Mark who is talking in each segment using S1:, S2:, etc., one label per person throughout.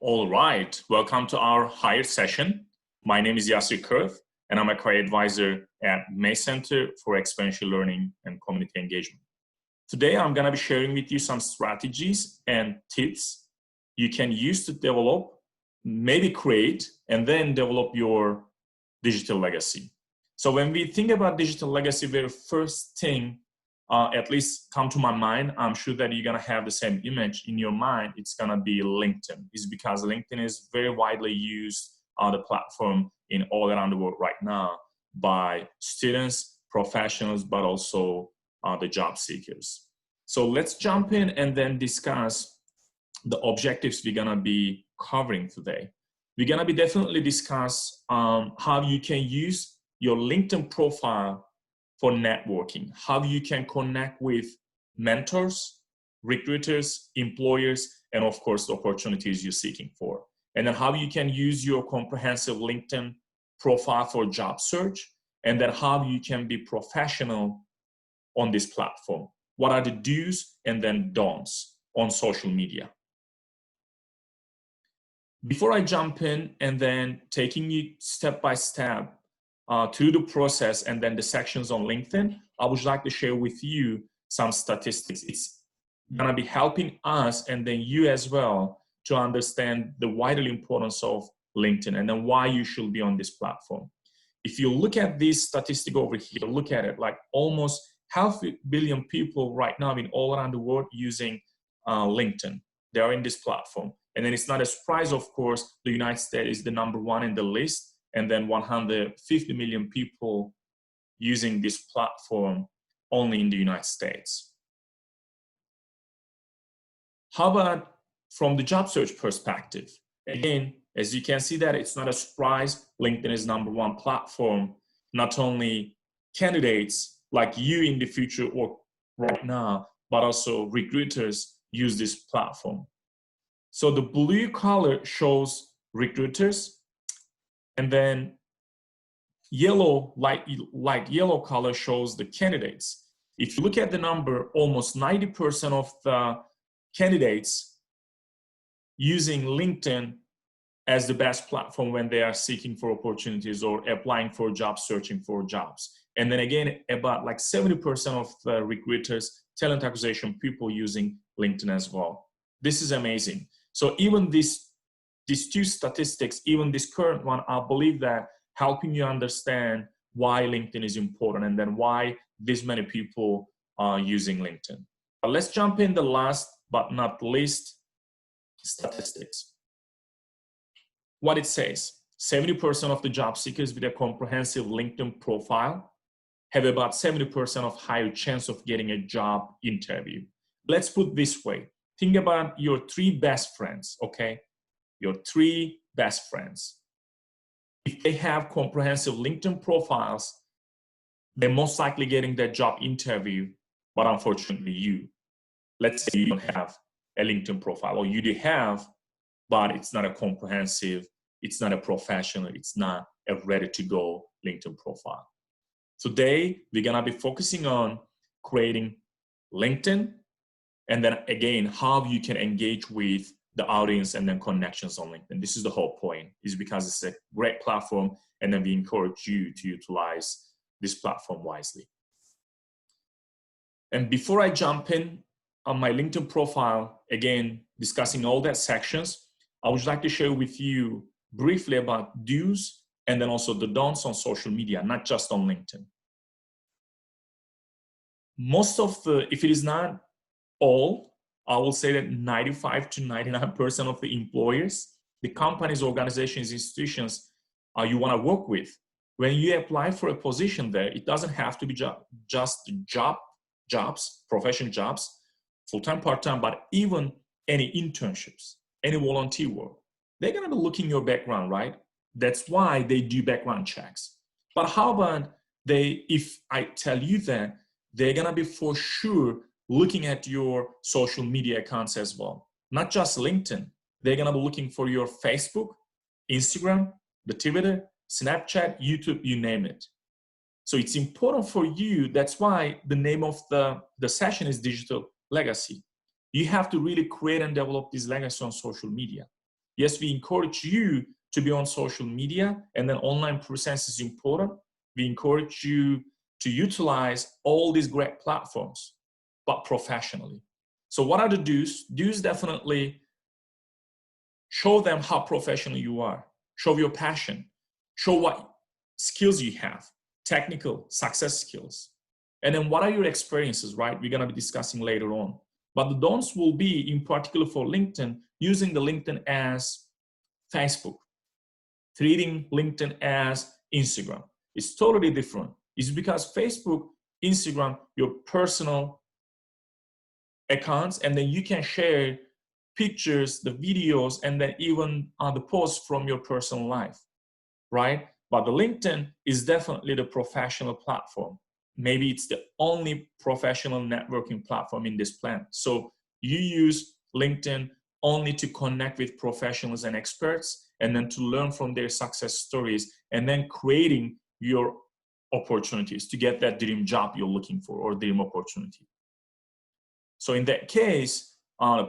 S1: All right, welcome to our Hire session. My name is Yasir Kurth, and I'm a career advisor at May Center for Experiential Learning and Community Engagement. Today, I'm going to be sharing with you some strategies and tips you can use to develop, maybe create, and then develop your digital legacy. So when we think about digital legacy, the first thing at least come to my mind, I'm sure that you're gonna have the same image in your mind, it's gonna be LinkedIn. It's because LinkedIn is very widely used on the platform in all around the world right now by students, professionals, but also the job seekers. So let's jump in and then discuss the objectives we're gonna be covering today. We're gonna be definitely discuss how you can use your LinkedIn profile for networking, how you can connect with mentors, recruiters, employers, and of course, the opportunities you're seeking for. And then how you can use your comprehensive LinkedIn profile for job search, and then how you can be professional on this platform. What are the do's and then don'ts on social media? Before I jump in and then taking you step by step through the process and then the sections on LinkedIn, I would like to share with you some statistics. It's gonna be helping us and then you as well to understand the vital importance of LinkedIn and then why you should be on this platform. If you look at this statistic over here, look at it, like almost 500 million people right now in all around the world using LinkedIn. They are in this platform. And then it's not a surprise, of course, the United States is the #1 in the list, and then 150 million people using this platform only in the United States. How about from the job search perspective? Again, as you can see that it's not a surprise, LinkedIn is #1 platform. Not only candidates like you in the future or right now, but also recruiters use this platform. So the blue color shows recruiters, and then yellow, light yellow color shows the candidates. If you look at the number, almost 90% of the candidates using LinkedIn as the best platform when they are seeking for opportunities or applying for jobs, searching for jobs. And then again, about like 70% of the recruiters, talent acquisition people using LinkedIn as well. This is amazing. So even these two statistics, even this current one, I believe that helping you understand why LinkedIn is important and then why this many people are using LinkedIn. But let's jump in the last but not least statistics. What it says, 70% of the job seekers with a comprehensive LinkedIn profile have about 70% of higher chance of getting a job interview. Let's put this way. Think about your 3 best friends, okay? Your 3 best friends. If they have comprehensive LinkedIn profiles, they're most likely getting their job interview, but unfortunately you. Let's say you don't have a LinkedIn profile, or you do have, but it's not a comprehensive, it's not a professional, it's not a ready-to-go LinkedIn profile. Today, we're gonna be focusing on creating LinkedIn, and then again, how you can engage with the audience and then connections on LinkedIn. This is the whole point, is because it's a great platform, and then we encourage you to utilize this platform wisely. And before I jump in on my LinkedIn profile, again, discussing all that sections, I would like to share with you briefly about do's and then also the don'ts on social media, not just on LinkedIn. Most of the, if it is not all, I will say that 95 to 99% of the employers, the companies, organizations, institutions you want to work with, when you apply for a position there, it doesn't have to be just jobs, professional jobs, full-time, part-time, but even any internships, any volunteer work. They're going to be looking your background, right? That's why they do background checks. But how about if I tell you that they're going to be for sure looking at your social media accounts as well, not just LinkedIn. They're gonna be looking for your Facebook, Instagram, the Twitter, Snapchat, YouTube, you name it. So it's important for you. That's why the name of the session is Digital Legacy. You have to really create and develop this legacy on social media. Yes, we encourage you to be on social media, and then online presence is important. We encourage you to utilize all these great platforms, but professionally. So what are the do's? Do's definitely show them how professional you are. Show your passion. Show what skills you have, technical success skills. And then what are your experiences, right? We're going to be discussing later on. But the don'ts will be, in particular for LinkedIn, using the LinkedIn as Facebook, treating LinkedIn as Instagram. It's totally different. It's because Facebook, Instagram, your personal accounts, and then you can share pictures, the videos, and then even the posts from your personal life, right? But the LinkedIn is definitely the professional platform. Maybe it's the only professional networking platform in this plan. So you use LinkedIn only to connect with professionals and experts, and then to learn from their success stories, and then creating your opportunities to get that dream job you're looking for or dream opportunity. So in that case,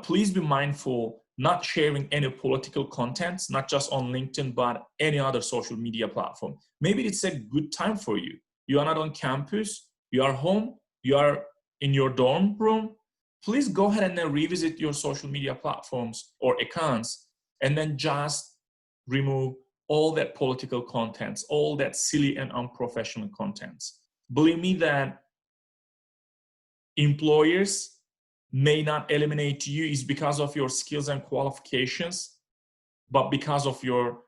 S1: please be mindful not sharing any political contents, not just on LinkedIn, but any other social media platform. Maybe it's a good time for you. You are not on campus, you are home, you are in your dorm room. Please go ahead and then revisit your social media platforms or accounts, and then just remove all that political contents, all that silly and unprofessional contents. Believe me that employers may not eliminate you is because of your skills and qualifications, but because of your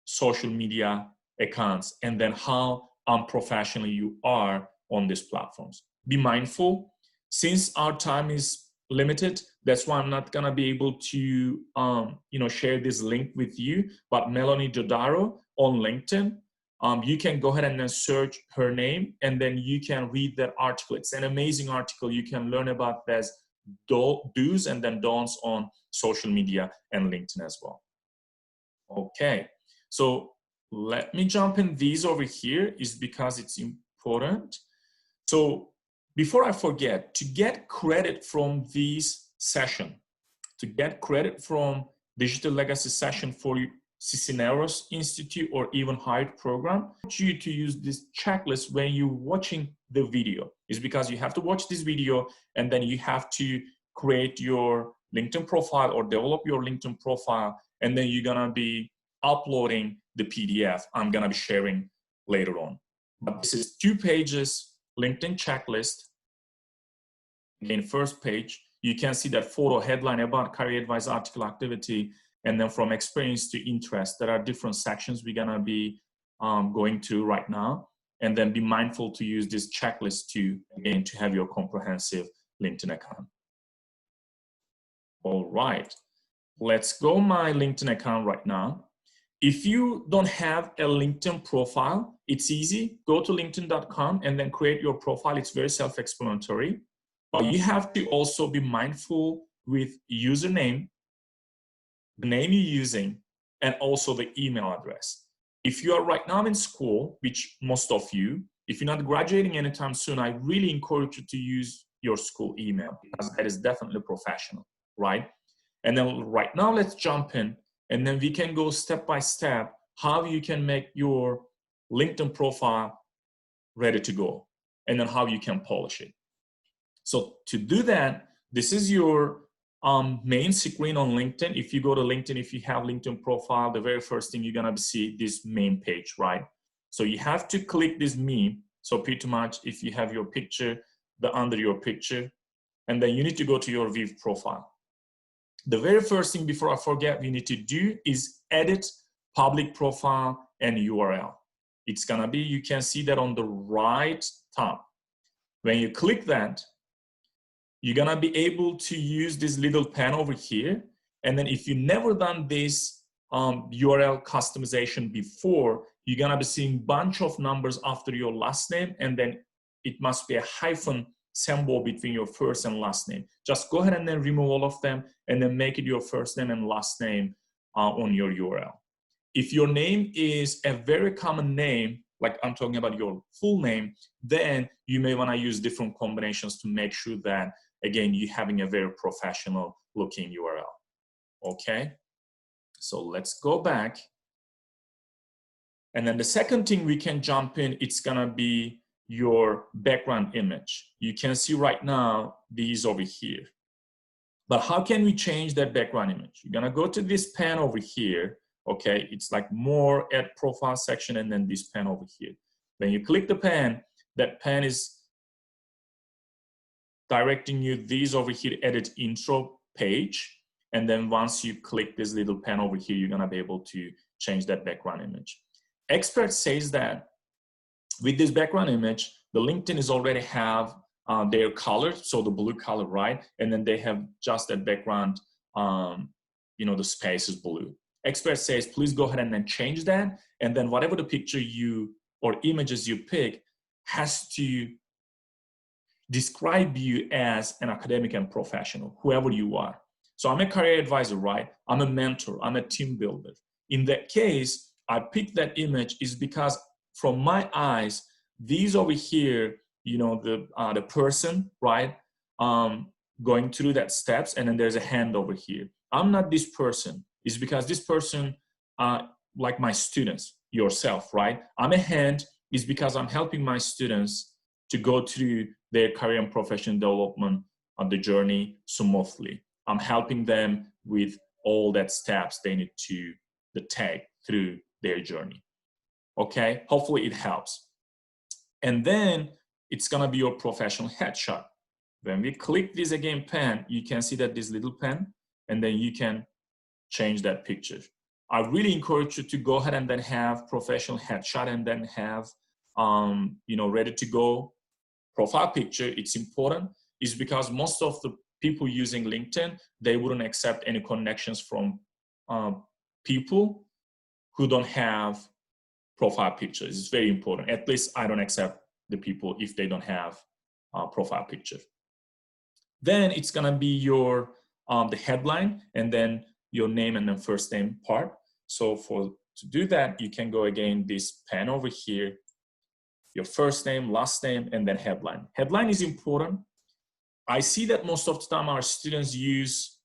S1: social media accounts and then how unprofessional you are on these platforms. Be mindful. Since our time is limited, that's why I'm not gonna be able to share this link with you, but Melanie Dodaro on LinkedIn, you can go ahead and then search her name, and then you can read that article. It's an amazing article. You can learn about this do's and then don'ts on social media and LinkedIn as well. Okay, so let me jump in these over here is because it's important. So before I forget, to get credit from this session, to get credit from Digital Legacy session for Cisneros Institute or even Hired program, I want you to use this checklist when you're watching the video. Is because you have to watch this video, and then you have to create your LinkedIn profile or develop your LinkedIn profile, and then you're gonna be uploading the PDF I'm gonna be sharing later on. But this is 2 pages LinkedIn checklist. Again, first page, you can see that photo, headline, about, career advice, article, activity, and then from experience to interest. There are different sections we're gonna be going to right now. And then be mindful to use this checklist to, again, to have your comprehensive LinkedIn account. All right, let's go my LinkedIn account right now. If you don't have a LinkedIn profile, it's easy. Go to linkedin.com and then create your profile. It's very self-explanatory. But you have to also be mindful with username, the name you're using, and also the email address. If you are right now in school, which most of you, if you're not graduating anytime soon, I really encourage you to use your school email, because that is definitely professional, right? And then right now, let's jump in, and then we can go step by step how you can make your LinkedIn profile ready to go, and then how you can polish it. So to do that, this is your main screen on LinkedIn. If you go to LinkedIn, if you have LinkedIn profile, the very first thing you're gonna see this main page, right? So you have to click this me. So pretty much if you have your picture, under your picture, and then you need to go to your view profile. The very first thing before I forget we need to do is edit public profile and URL. It's gonna be, you can see that on the right top. When you click that, you're gonna be able to use this little pen over here. And then if you've never done this URL customization before, you're gonna be seeing a bunch of numbers after your last name, and then it must be a hyphen symbol between your first and last name. Just go ahead and then remove all of them, and then make it your first name and last name on your URL. If your name is a very common name, like I'm talking about your full name, then you may wanna use different combinations to make sure that, again, you're having a very professional looking URL, okay? So let's go back. And then the second thing we can jump in, it's gonna be your background image. You can see right now these over here. But how can we change that background image? You're gonna go to this pen over here, okay? It's like more add profile section and then this pen over here. When you click the pen, that pen is directing you these over here, edit intro page. And then once you click this little pen over here, you're gonna be able to change that background image. Expert says that with this background image, the LinkedIn is already have their color, so the blue color, right? And then they have just that background, you know, the space is blue. Expert says, please go ahead and then change that. And then whatever the picture you or images you pick has to describe you as an academic and professional, whoever you are. So I'm a career advisor, right? I'm a mentor, I'm a team builder. In that case, I picked that image is because from my eyes, these over here, you know, the person, right? Going through that steps, and then there's a hand over here. I'm not this person. It's because this person, like my students, yourself, right? I'm a hand is because I'm helping my students to go through their career and professional development on the journey smoothly. I'm helping them with all that steps they need to take through their journey. Okay, hopefully it helps. And then it's gonna be your professional headshot. When we click this again pen, you can see that this little pen, and then you can change that picture. I really encourage you to go ahead and then have professional headshot and then have, you know, ready to go profile picture. It's important is because most of the people using LinkedIn, they wouldn't accept any connections from people who don't have profile pictures. It's very important. At least I don't accept the people if they don't have a profile picture. Then it's gonna be your the headline and then your name and then first name part. So to do that, you can go again this pen over here, your first name, last name, and then headline. Headline is important. I see that most of the time our students use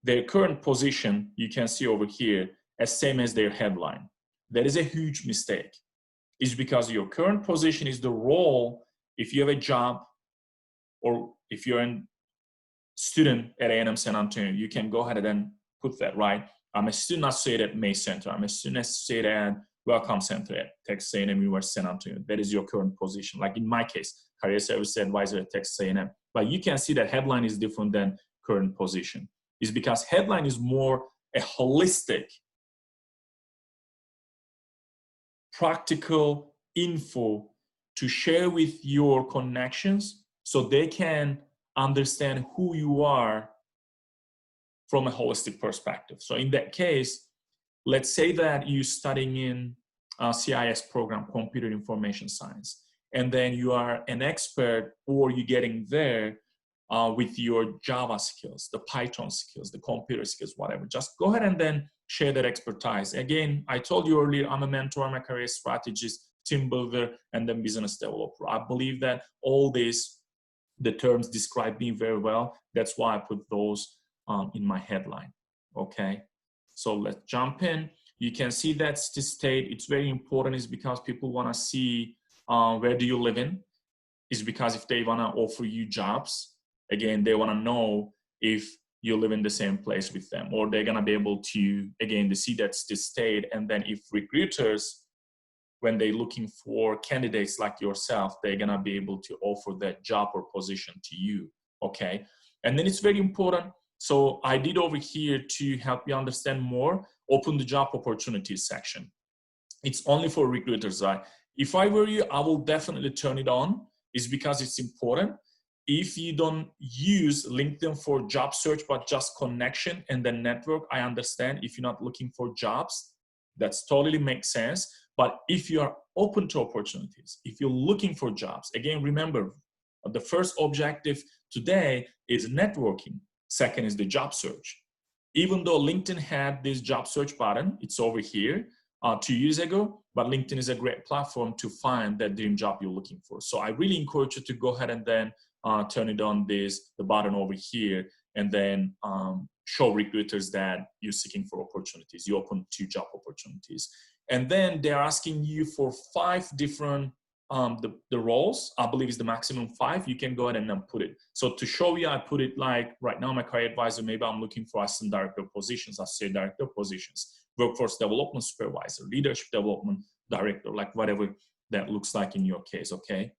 S1: their current position, you can see over here, as same as their headline. That is a huge mistake. It's because your current position is the role. If you have a job or if you're a student at A&M San Antonio, you can go ahead and then put that, right? I'm a student associate at May Center. I'm a student associate at Welcome Center at Texas A&M University San Antonio. That is your current position. Like in my case, Career Service Advisor at Texas A&M. But you can see that headline is different than current position. It's because headline is more a holistic, practical info to share with your connections so they can understand who you are from a holistic perspective. So in that case, let's say that you're studying in a CIS program, Computer Information Science, and then you are an expert or you're getting there with your Java skills, the Python skills, the computer skills, whatever. Just go ahead and then share that expertise. Again, I told you earlier, I'm a mentor, I'm a career strategist, team builder, and then business developer. I believe that all these, the terms describe me very well. That's why I put those in my headline, okay? So let's jump in. You can see that state, it's very important is because people wanna see where do you live in? Is because if they wanna offer you jobs, again, they wanna know if you live in the same place with them, or they're gonna be able to, again, to see that state, and then if recruiters, when they're looking for candidates like yourself, they're gonna be able to offer that job or position to you, okay? And then it's very important. So I did over here to help you understand more, open the job opportunities section. It's only for recruiters. If I were you, I will definitely turn it on. It's because it's important. If you don't use LinkedIn for job search, but just connection and then network, I understand. If you're not looking for jobs, that's totally makes sense. But if you are open to opportunities, if you're looking for jobs, again, remember, the first objective today is networking. Second is the job search. Even though LinkedIn had this job search button, it's over here 2 years ago, but LinkedIn is a great platform to find that dream job you're looking for. So I really encourage you to go ahead and then turn it on the button over here and then show recruiters that you're seeking for opportunities, you're open to job opportunities. And then they're asking you for 5 different, the roles, I believe is the maximum 5, you can go ahead and then put it. So to show you, I put it like right now, my career advisor, maybe I'm looking for assistant director positions, associate director positions, workforce development supervisor, leadership development director, like whatever that looks like in your case, okay?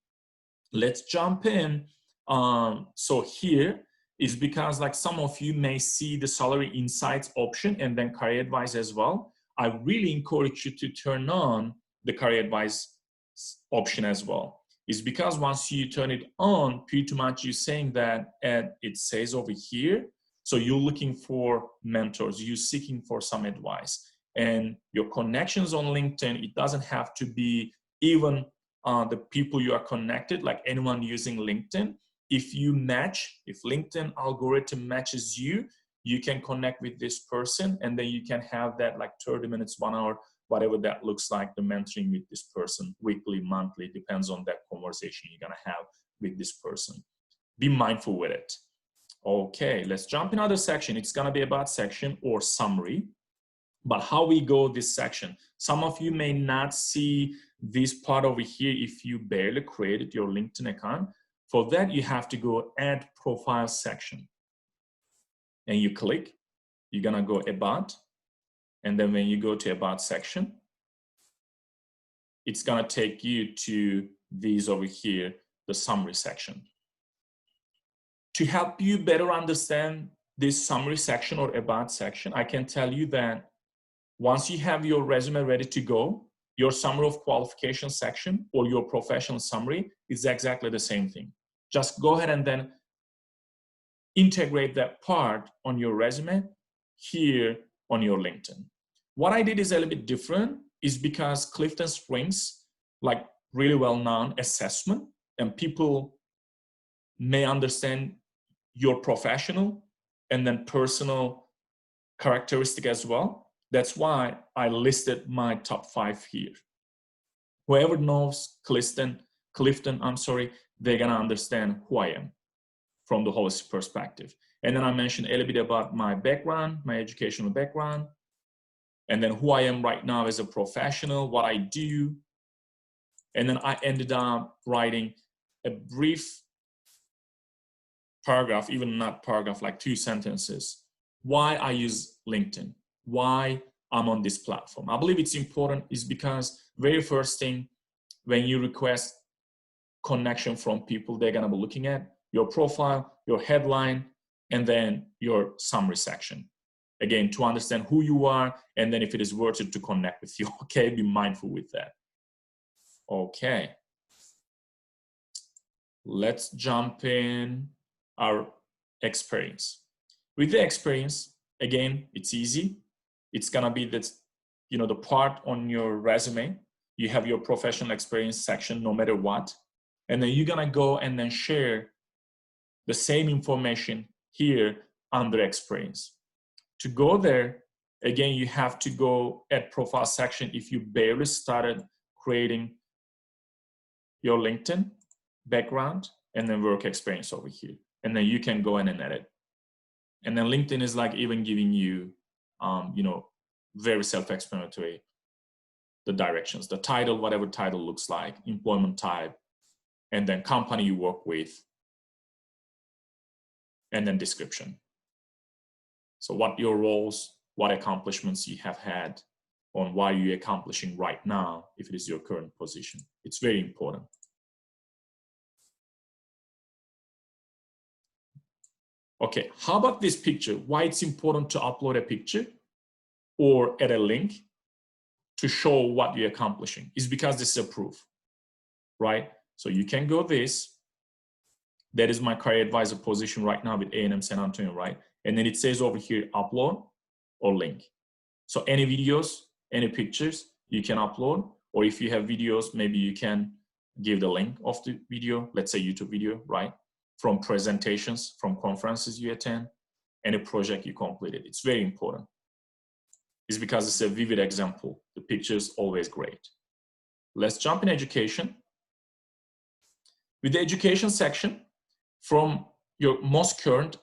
S1: Let's jump in. So here is because like some of you may see the salary insights option and then career advice as well. I really encourage you to turn on the career advice option as well. It's because once you turn it on, pretty much you're saying that, and it says over here, so you're looking for mentors, you're seeking for some advice, and your connections on LinkedIn, it doesn't have to be even the people you are connected, like anyone using LinkedIn. If you match, if LinkedIn algorithm matches you, you can connect with this person, and then you can have that like 30 minutes, 1 hour, whatever that looks like, the mentoring with this person, weekly, monthly, depends on that conversation you're gonna have with this person. Be mindful with it. Okay, let's jump in another section. It's gonna be about section or summary. But how we go this section, some of you may not see this part over here if you barely created your LinkedIn account. For that, you have to go add profile section. And you click, you're gonna go about, and then when you go to about section, it's gonna take you to these over here, the summary section. To help you better understand this summary section or about section, I can tell you that once you have your resume ready to go, your summary of qualification section or your professional summary is exactly the same thing. Just go ahead and then integrate that part on your resume here on your LinkedIn. What I did is a little bit different, is because Clifton Springs, like really well-known assessment, and people may understand your professional and then personal characteristic as well. That's why I listed my top 5 here. Whoever knows Clifton, they're gonna understand who I am from the holistic perspective. And then I mentioned a little bit about my background, my educational background, and then who I am right now as a professional, what I do. And then I ended up writing a brief paragraph, even not paragraph, like 2 sentences, why I use LinkedIn, why I'm on this platform. I believe it's important is because very first thing, when you request connection from people, they're gonna be looking at your profile, your headline, and then your summary section. Again, to understand who you are, and then if it is worth it to connect with you, okay? Be mindful with that. Okay. Let's jump in our experience. With the experience, again, it's easy. It's gonna be that, you know, the part on your resume, you have your professional experience section no matter what, and then you're gonna go and then share the same information here under experience. To go there, again, you have to go at profile section if you barely started creating your LinkedIn background, and then work experience over here. And then you can go in and edit. And then LinkedIn is like even giving you, you know, very self-explanatory, the directions, the title, whatever title looks like, employment type, and then company you work with, and then description. So what your roles, what accomplishments you have had, on why you're accomplishing right now, if it is your current position. It's very important. Okay, how about this picture? Why it's important to upload a picture or add a link to show what you're accomplishing is because this is a proof, right? So you can go this. That is my career advisor position right now with A&M San Antonio, right? And then it says over here, upload or link. So any videos, any pictures you can upload, or if you have videos, maybe you can give the link of the video, let's say YouTube video, right? From presentations, from conferences you attend, any project you completed. It's very important. It's because it's a vivid example. The picture is always great. Let's jump in education. With the education section, from your most current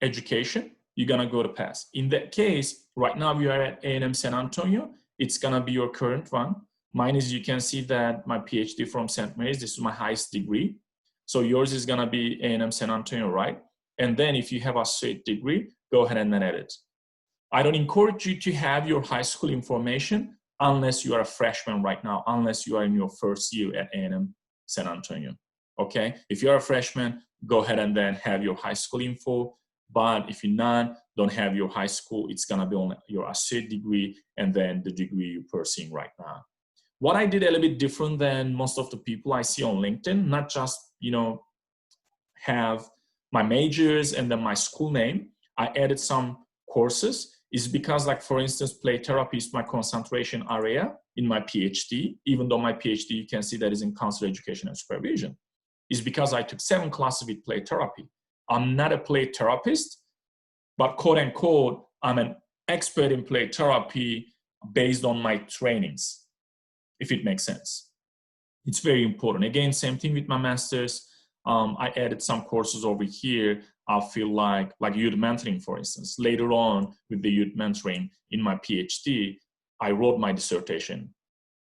S1: education, you're gonna go to pass. In that case, right now we are at A&M San Antonio. It's gonna be your current one. Mine is, you can see that my PhD from St. Mary's, this is my highest degree. So yours is gonna be A&M San Antonio, right? And then if you have a associate degree, go ahead and then edit. I don't encourage you to have your high school information unless you are a freshman right now, unless you are in your first year at A&M San Antonio, okay? If you're a freshman, go ahead and then have your high school info. But if you're not, don't have your high school, it's gonna be on your associate degree and then the degree you're pursuing right now. What I did a little bit different than most of the people I see on LinkedIn, not just, you know, have my majors and then my school name, I added some courses, is because, like, for instance, play therapy is my concentration area in my PhD, even though my PhD, you can see that is in counselor education and supervision, is because I took 7 classes with play therapy. I'm not a play therapist, but quote unquote, I'm an expert in play therapy based on my trainings, if it makes sense. It's very important. Again, same thing with my master's. I added some courses over here. I feel like youth mentoring, for instance. Later on with the youth mentoring in my PhD, I wrote my dissertation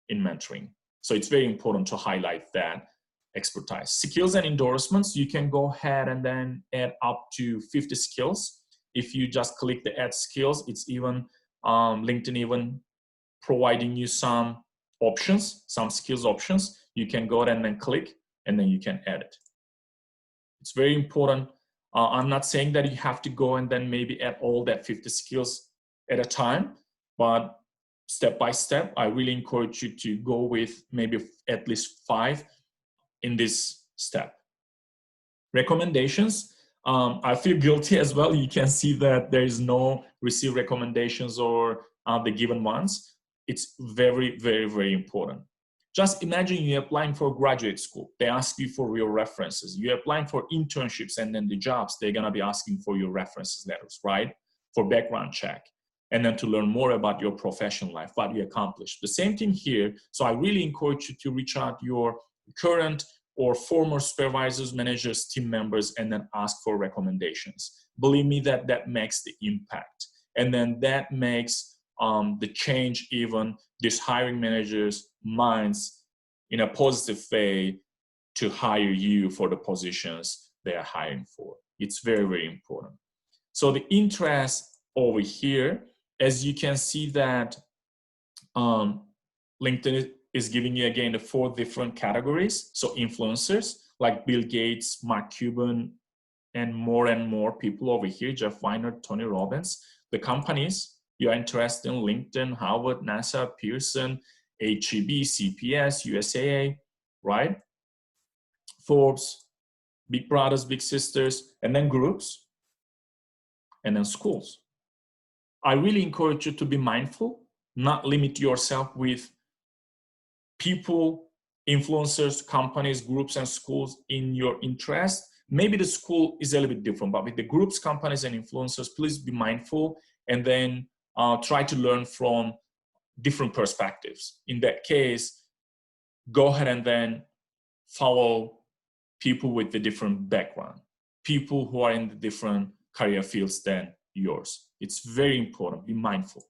S1: in mentoring. So it's very important to highlight that expertise. Skills and endorsements, you can go ahead and then add up to 50 skills. If you just click the add skills, it's even LinkedIn even providing you some options, some skills options. You can go ahead and then click and then you can add it. It's very important. I'm not saying that you have to go and then maybe add all that 50 skills at a time, but step by step, I really encourage you to go with maybe at least 5 in this step. Recommendations, I feel guilty as well. You can see that there is no receive recommendations or the given ones. It's very, very, very important. Just imagine you're applying for graduate school. They ask you for your references. You're applying for internships and then the jobs, they're gonna be asking for your references letters, right? For background check. And then to learn more about your professional life, what you accomplished. The same thing here. So I really encourage you to reach out your current or former supervisors, managers, team members, and then ask for recommendations. Believe me that that makes the impact. And then that makes the change even these hiring managers' minds in a positive way to hire you for the positions they are hiring for. It's very, very important. So the interest over here, as you can see that LinkedIn is giving you again the 4 different categories. So influencers like Bill Gates, Mark Cuban, and more people over here, Jeff Weiner, Tony Robbins. The companies you are interested in: LinkedIn, Harvard, NASA, Pearson, HEB, CPS, USAA, right? Forbes, Big Brothers, Big Sisters, and then groups, and then schools. I really encourage you to be mindful, not limit yourself with people, influencers, companies, groups, and schools in your interest. Maybe the school is a little bit different, but with the groups, companies, and influencers, please be mindful and then try to learn from different perspectives. In that case, go ahead and then follow people with the different background, people who are in the different career fields than yours. It's very important, be mindful.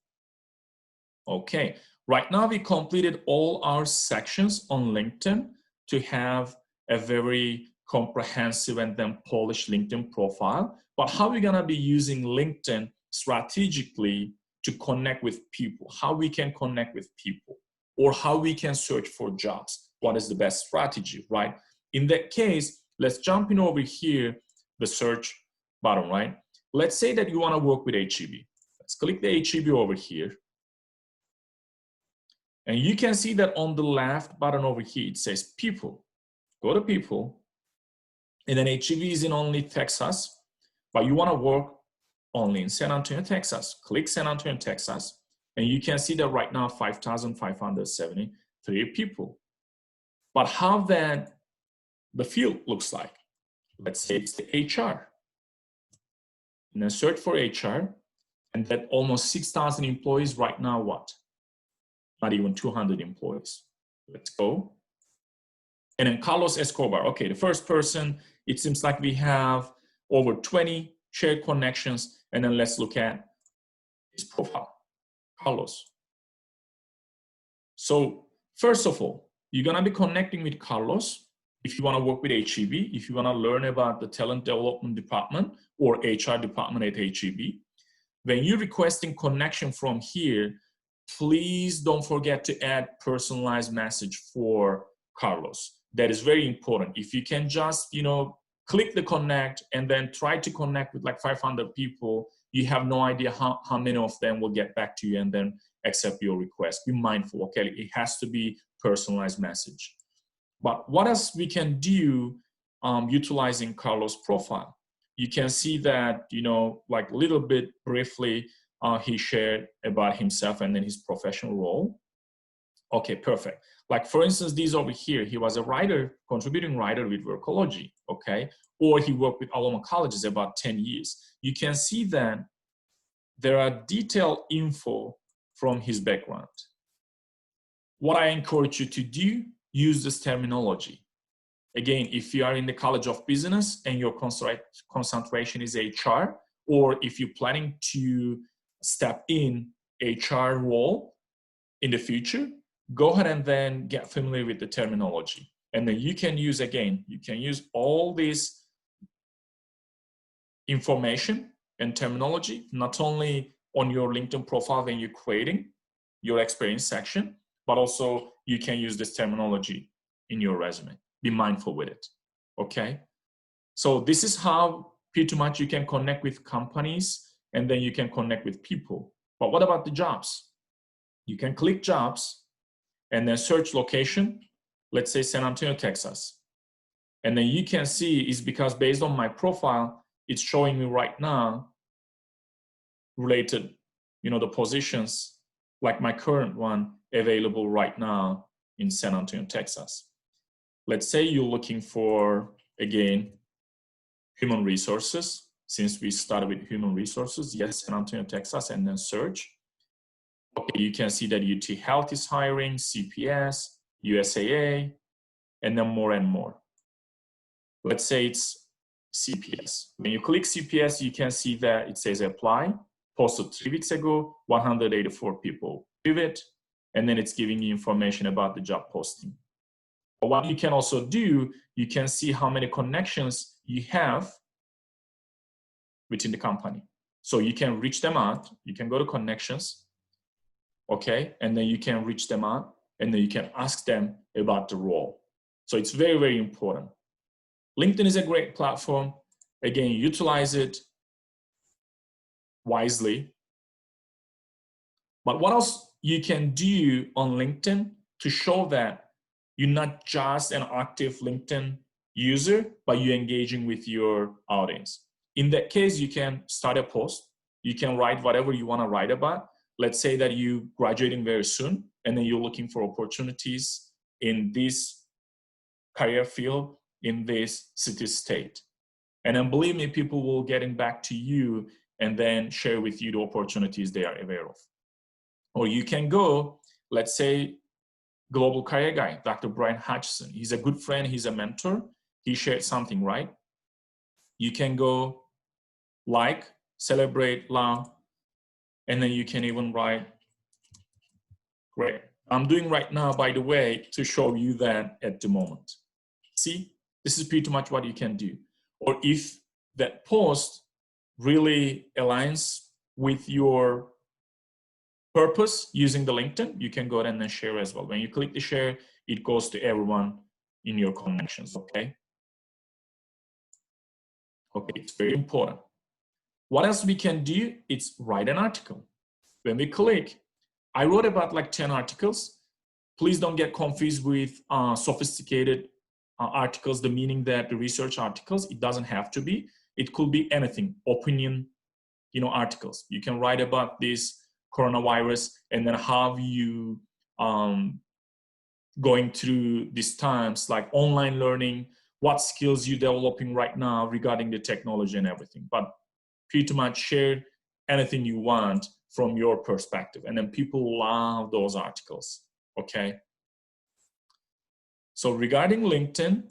S1: Okay, right now we completed all our sections on LinkedIn to have a very comprehensive and then polished LinkedIn profile. But how are we gonna be using LinkedIn strategically to connect with people, how we can connect with people, or how we can search for jobs? What is the best strategy, right? In that case, let's jump in over here, the search button, right? Let's say that you wanna work with HEB. Let's click the HEB over here. And you can see that on the left button over here, it says people. Go to people. And then HEB is in only Texas, but you wanna work only in San Antonio, Texas. Click San Antonio, Texas. And you can see that right now, 5,573 people. But how then the field looks like? Let's say it's the HR. And then search for HR, and that almost 6,000 employees right now, what? Not even 200 employees. Let's go. And then Carlos Escobar. Okay, the first person, it seems like we have over 20 share connections, and then let's look at his profile, Carlos. So first of all, you're gonna be connecting with Carlos if you wanna work with HEB, if you wanna learn about the talent development department or HR department at HEB. When you're requesting connection from here, please don't forget to add personalized message for Carlos. That is very important. If you can just, click the connect and then try to connect with like 500 people, you have no idea how many of them will get back to you and then accept your request. Be mindful, okay? It has to be personalized message. But what else we can do utilizing Carlos' profile? You can see that, like a little bit briefly, he shared about himself and then his professional role. Okay, perfect. Like for instance, these over here, he was a writer, contributing writer with Workology, okay? Or he worked with Aloma Colleges about 10 years. You can see that there are detailed info from his background. What I encourage you to do, use this terminology. Again, if you are in the College of Business and your concentration is HR, or if you're planning to step in HR role in the future, go ahead and then get familiar with the terminology. And then you can use, again, you can use all this information and terminology, not only on your LinkedIn profile when you're creating your experience section, but also you can use this terminology in your resume. Be mindful with it, okay? So this is how pretty much you can connect with companies and then you can connect with people. But what about the jobs? You can click jobs and then search location, let's say San Antonio, Texas. And then you can see it's because based on my profile, it's showing me right now related, the positions like my current one available right now in San Antonio, Texas. Let's say you're looking for, again, human resources. Since we started with human resources, yes, San Antonio, Texas, and then search. Okay, you can see that UT Health is hiring, CPS, USAA, and then more and more. Let's say it's CPS. When you click CPS, you can see that it says apply, posted 3 weeks ago, 184 people view it, and then it's giving you information about the job posting. But what you can also do, you can see how many connections you have within the company. So you can reach them out, you can go to connections, okay, and then you can reach them out, and then you can ask them about the role. So it's very, very important. LinkedIn is a great platform. Again, utilize it wisely. But what else you can do on LinkedIn to show that you're not just an active LinkedIn user, but you're engaging with your audience? In that case, you can start a post. You can write whatever you want to write about. Let's say that you're graduating very soon, and then you're looking for opportunities in this career field, in this city state. And then believe me, people will getting back to you and then share with you the opportunities they are aware of. Or you can go, let's say, Global Career Guy, Dr. Brian Hutchison. He's a good friend, he's a mentor. He shared something, right? You can go like, celebrate, love, and then you can even write, great. I'm doing right now, by the way, to show you that at the moment. See, this is pretty much what you can do. Or if that post really aligns with your purpose using the LinkedIn, you can go ahead and then share as well. When you click the share, it goes to everyone in your connections, okay? Okay, it's very important. What else we can do? It's write an article. When we click, I wrote about like 10 articles. Please don't get confused with sophisticated articles, the meaning that the research articles, it doesn't have to be. It could be anything, opinion, articles. You can write about this coronavirus and then how you going through these times, like online learning, what skills you're developing right now regarding the technology and everything. But pretty much share anything you want from your perspective. And then people love those articles, okay? So regarding LinkedIn,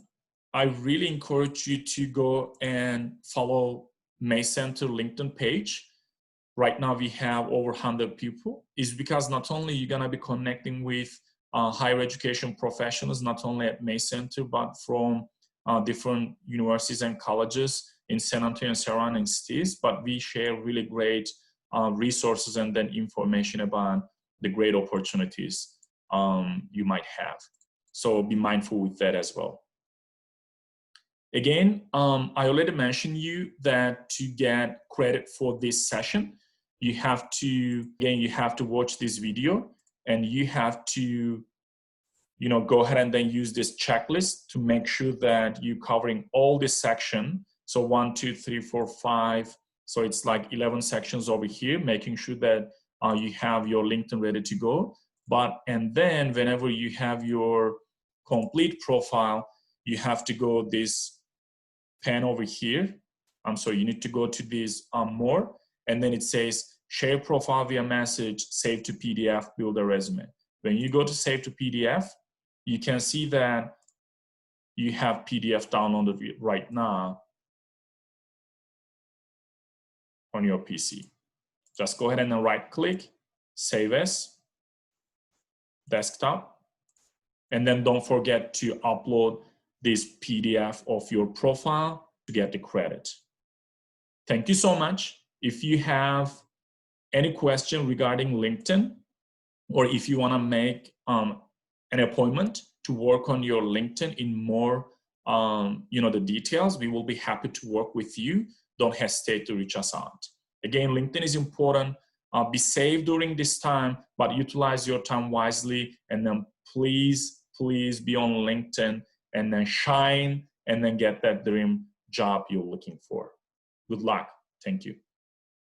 S1: I really encourage you to go and follow May Center LinkedIn page. Right now we have over 100 people, is because not only you're gonna be connecting with higher education professionals, not only at May Center, but from different universities and colleges in San Antonio and surrounding cities, but we share really great resources and then information about the great opportunities you might have. So be mindful with that as well. Again, I already mentioned you that to get credit for this session, you have to watch this video, and you have to go ahead and then use this checklist to make sure that you're covering all this section. So 1, 2, 3, 4, 5. So it's like 11 sections over here, making sure that you have your LinkedIn ready to go. And then whenever you have your complete profile, you have to go this pen over here. So you need to go to this more, and then it says share profile via message, save to PDF, build a resume. When you go to save to PDF, you can see that you have PDF downloaded right now on your PC. Just go ahead and right click, save as, desktop, and then don't forget to upload this PDF of your profile to get the credit. Thank you so much. If you have any question regarding LinkedIn, or if you want to make an appointment to work on your LinkedIn in more, the details, we will be happy to work with you. Don't hesitate to reach us out. Again, LinkedIn is important. Be safe during this time, but utilize your time wisely. And then please be on LinkedIn and then shine and then get that dream job you're looking for. Good luck. Thank you.